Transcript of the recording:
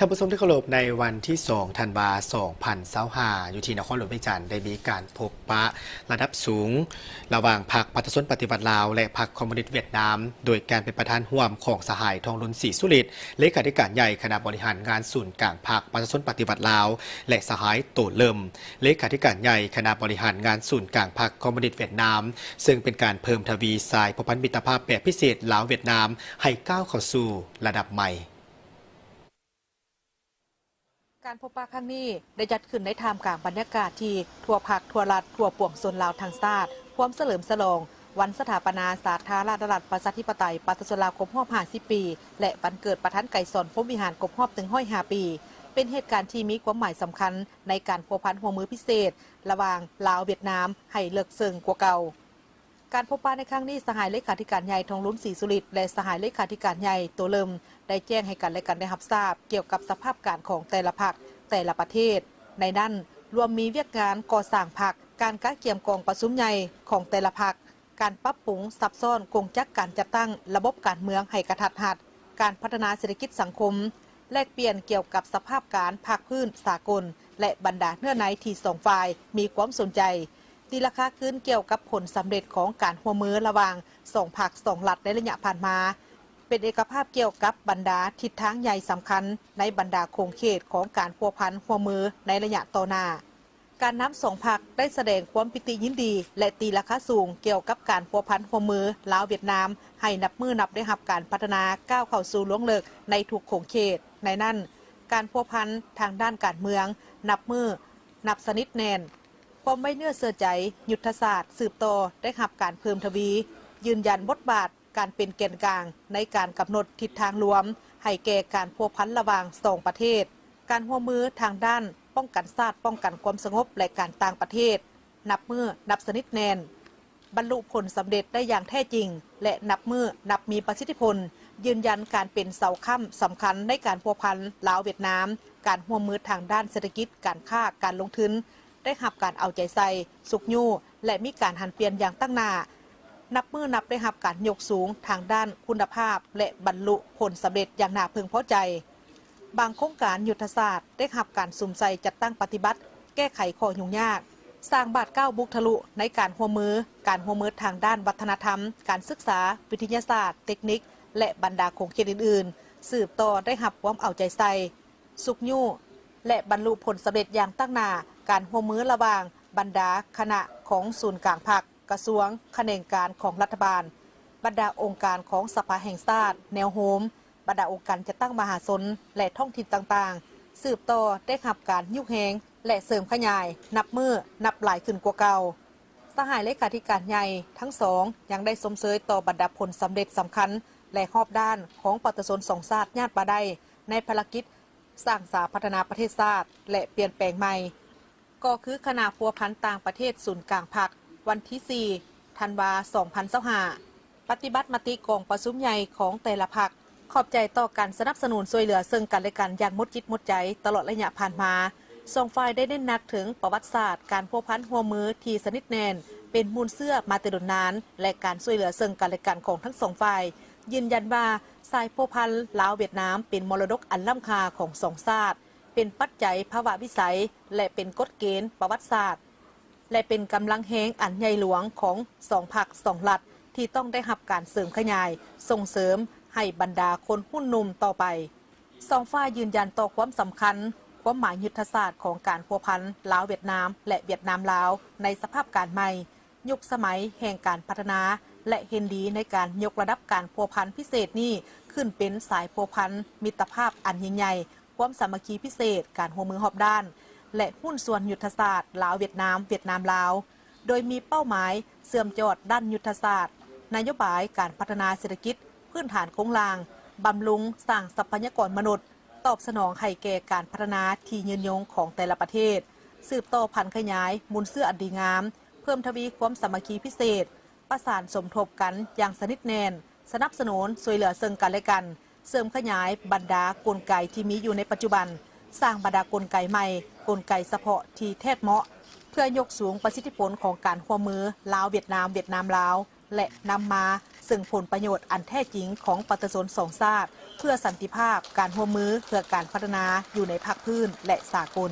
ท่านผู้ชมที่เคารพในวันที่2ธันวาคม2025อยู่ที่นครหลวงพิจันทร์ได้มีการพบปะระดับสูงระหว่างพรรคประชาชนปฏิวัติลาวและพรรคคอมมิวนิสต์เวียดนามโดยการเป็นประธานร่วมของสหายทองลุนศรีสุฤทธิ์เลขาธิการใหญ่คณะบริหารงานศูนย์กลางพรรคประชาชนปฏิวัติลาวและสหายโตเลิมเลขาธิการใหญ่คณะบริหารงานศูนย์กลางพรรคคอมมิวนิสต์เวียดนามซึ่งเป็นการเพิ่มทวีสายพันธมิตรภาพแบบพิเศษลาวเวียดนามให้ก้าวเข้าสู่ระดับใหม่การพบปะครั้งนี้ได้จัดขึ้นในท่ามกลางบรรยากาศที่ทั่วภาคทั่วรัฐทั่วปวงชนลาวทางชาติพร้อมเฉลิมฉลองวันสถาปนาสาธารณรัฐประชาธิปไตยประชาชนลาวครบรอบ50 ปีและวันเกิดประธานไก่สอนพรหมวิหารครบรอบ105 ปีเป็นเหตุการณ์ที่มีความหมายสำคัญในการพัวพันหัวมือพิเศษระหว่างลาวเวียดนามให้เลิกเซิงกว่าเก่าการพบปะในครั้งนี้สหายเลขาธิการใหญ่ทองลุ้นศรีสุฤทธิ์และสหายเลขาธิการใหญ่โตเลิมได้แจ้งให้กันและกันได้รับทราบเกี่ยวกับสภาพการของแต่ละพรรคแต่ละประเทศในนั้นรวมมีเวียกงานก่อสร้างพรรคการกะเกี่ยมกองประชุมใหญ่ของแต่ละพรรคการปรับปรุงซับซ้อนกงจักการจัดตั้งระบบการเมืองให้กระทัดรัดการพัฒนาเศรษฐกิจสังคมแลกเปลี่ยนเกี่ยวกับสภาพการภาคพื้นสากลและบรรดาเนื้อในที่สองฝ่ายมีความสนใจตีราคาขึ้นเกี่ยวกับผลสำเร็จของการหัวมือระหว่างสองพรรคสองรัฐในระยะผ่านมาเป็นเอกภาพเกี่ยวกับบรรดาทิศทางใหญ่สำคัญในบรรดาโครงเขตของการพัวพันหัวมือในระยะต่อหน้าการนำสองพรรคได้แสดงความปิติยินดีและตีราคาสูงเกี่ยวกับการพัวพันหัวมือลาวเวียดนามให้นับมือนับได้รับการพัฒนาก้าวเข้าสู่ล่วงเลิกในทุกโครงเขตในนั้นการพัวพันทางด้านการเมืองนับมือนับสนิทแน่นความไม่เนื้อเสื่อใจยุทธศาสตร์สืบต่อได้รับการเพิ่มทวียืนยันบทบาทการเป็นแกนกลางในการกำหนดทิศทางรวมให้แก่การพัวพันระหว่างสองประเทศการร่วมมือทางด้านป้องกันชาติป้องกันความสงบและการต่างประเทศนับมือนับสนิทแน่นบรรลุผลสำเร็จได้อย่างแท้จริงและนับมือนับมีประสิทธิผลยืนยันการเป็นเสาค้ำสำคัญในการพัวพันลาวเวียดนามการร่วมมือทางด้านเศรษฐกิจการค้าการลงทุนได้รับการเอาใจใส่สุขยู่และมีการหันเปลี่ยนอย่างตั้งหน้านับมือนับได้รับการยกสูงทางด้านคุณภาพและบรรลุผลสำเร็จอย่างน่าพึงพอใจบางโครงการยุทธศาสตร์ได้รับการสุ่มใส่จัดตั้งปฏิบัติแก้ไขข้อยุ่งยากสร้างบาดก้าวบุกทะลุในการหัวมือทางด้านวัฒนธรรมการศึกษาวิทยาศาสตร์เทคนิคและบรรดาโครงเขตอื่นๆสืบต่อได้รับความเอาใจใส่สุขยู่และบรรลุผลสำเร็จอย่างตั้งหน้าการหัวมือระหว่างบรรดาคณะของศูนย์กลางพรรคกระทรวงขนงการของรัฐบาลบรรดาองค์การของสภาแห่งชาติแนวโฮมบรรดาองค์การจัดตั้งมหาชนและท้องถิ่นต่างๆสืบต่อได้รับการยุกแหงและเสริมขยายนับมือนับหลายขึ้นกว่าเก่าสหายเลขาธิการใหญ่ทั้งสองยังได้สมเสยต่อบรรดาผลสำเร็จสำคัญและรอบด้านของประชาชนสองชาติญาติบาได้ในภารกิจสร้างสาพัฒนาประเทศชาติและเปลี่ยนแปลงใหม่ก็คือคณะพัวพันต่างประเทศศูนย์กลางพรรควันที่4ธันวาคม2025ปฏิบัติมติกองประชุมใหญ่ของแต่ละพรรคขอบใจต่อการสนับสนุนช่วยเหลือซึ่งกันและกันอย่างหมดจิตหมดใจตลอดระยะผ่านมาสองฝ่ายได้เน้นหนักถึงประวัติศาสตร์การพัวพันหัวมือที่สนิทแน่นเป็นมูลเสื้อมาแต่ดนนานและการช่วยเหลือซึ่งกันและกันของทั้งสองฝ่ายยืนยันว่าสายพัวพันลาวเวียดนามเป็นมรดกอันล้ำค่าของสองชาติเป็นปัจจัยภาวะวิสัยและเป็นกฎเกณฑ์ประวัติศาสตร์และเป็นกำลังแหงอันใหญ่หลวงของสองพรรคสองรัฐที่ต้องได้รับการเสริมขยายส่งเสริมให้บรรดาคนหุ้นนุ่มต่อไปสองฝ่ายยืนยันต่อความสำคัญความหมายยุทธศาสตร์ของการพัวพันลาวเวียดนามและเวียดนามลาวในสภาพการใหม่ยุคสมัยแห่งการพัฒนาและเห็นดีในการยกระดับการพัวพันพิเศษนี้ขึ้นเป็นสายพัวพันมิตรภาพอันยิ่งใหญ่ความสามัคคีพิเศษการหัวมือหอบด้านและหุ้นส่วนยุทธศาสตร์ลาวเวียดนามลาวโดยมีเป้าหมายเสื่อมจอดด้านยุทธศาสตร์นโยบายการพัฒนาเศรษฐกิจพื้นฐานโครงสร้างบำรุงสร้างทรัพยากรมนุษย์ตอบสนองให้แก่การพัฒนาที่ยืนยงของแต่ละประเทศสืบต่อพันธุ์ขยายมูลเสื้ออันดีงามเพิ่มทวีความสามัคคีพิเศษประสานสมทบกันอย่างสนิทแน่นสนับสนุนช่วยเหลือซึ่งกันและกันเสริมขยายบรรดากลไกที่มีอยู่ในปัจจุบันสร้างบรรดากลไกใหม่กลไกเฉพาะที่แท้เหมาะเพื่อยกสูงประสิทธิผลของการร่วมมือลาวเวียดนามลาวและนำมา ซึ่งผลประโยชน์อันแท้จริงของประชาชนสองชาติเพื่อสันติภาพการร่วมมือเพื่อการพัฒนาอยู่ในภาคพื้นและสากล